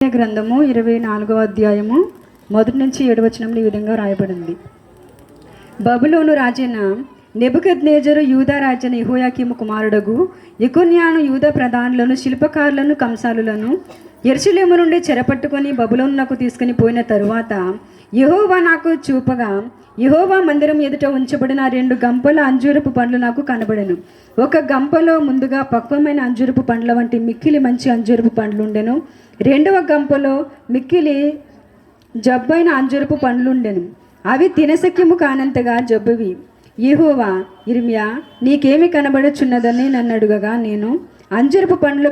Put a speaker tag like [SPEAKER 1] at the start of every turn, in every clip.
[SPEAKER 1] గ్రంథము 24వ అధ్యాయము 1 నుంచి 7 వచనంలో ఈ విధంగా రాయబడింది. బబులోను రాజైన నెబుకద్నెజరు యూదా రాజైన యెహోయాకీము కుమారుడగు యెకొన్యాను యూదా ప్రధానులను శిల్పకారులను కంసాలులను యెరూషలేము నుండి చెరపట్టుకొని బబులోనునకు తీసుకుని పోయిన తరువాత యెహోవా నాకు చూపగా యెహోవా మందిరం ఎదుట ఉంచబడిన 2 గంపల అంజూరపు పండ్లు నాకు కనబడెను. ఒక గంపలో ముందుగా పక్వమైన అంజూరపు పండ్ల వంటి మిక్కిలి మంచి అంజూరపు పండ్లు ఉండెను. రెండవ గంపలో మిక్కిలి జబ్బైన అంజూరపు పండ్లుండెను. అవి తినశక్యము కానంతగా జబ్బువి. యెహోవా ఇర్మియా నీకేమి కనబడుచున్నదని నన్ను అడుగగా నేను అంజూరపు పండ్లు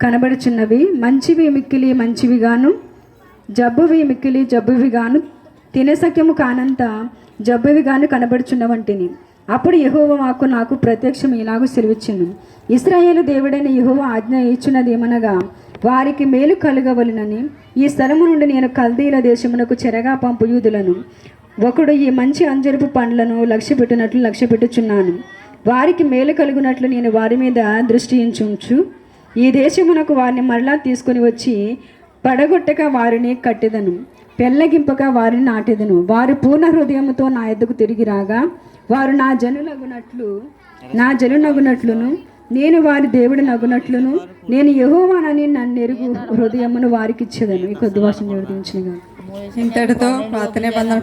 [SPEAKER 1] కనబడుచున్నవి మంచివి మిక్కిలి మంచివిగాను జబ్బువి మిక్కిలి జబ్బువిగాను తినశక్యము కానంత జబ్బువిగాను కనబడుచున్నవంటిని. అప్పుడు యెహోవా నాకు ప్రత్యక్షం ఇలాగూ సెలవిచ్చెను. ఇశ్రాయేలు దేవుడైన యెహోవా ఆజ్ఞ ఇచ్చున్నదేమనగా వారికి మేలు కలుగవలెనని ఈ స్థలము నుండి నేను కల్దీల దేశమునకు చెరగా పంపు యూదులను ఒకడు ఈ మంచి అంజరపు పండ్లను లక్ష్యపెట్టుచున్నాను. వారికి మేలు కలుగునట్లు నేను వారి మీద దృష్టి ఉంచు ఈ దేశమునకు వారిని మరలా తీసుకుని వచ్చి పడగొట్టక వారిని కట్టెదను, పెళ్ళగింపక వారిని నాటెదను. వారు పూర్ణ హృదయముతో నా ఎద్దకు తిరిగి రాగా వారు నా జనునగునట్లును నేను వారి దేవుడు నగునట్లును నేను యెహోవానని నన్ను ఎరుగు హృదయమును వారికి ఇచ్చేదను. ఈ కొద్ది వర్షం జోడించిన
[SPEAKER 2] ఇంతటితో పాత నిబంధన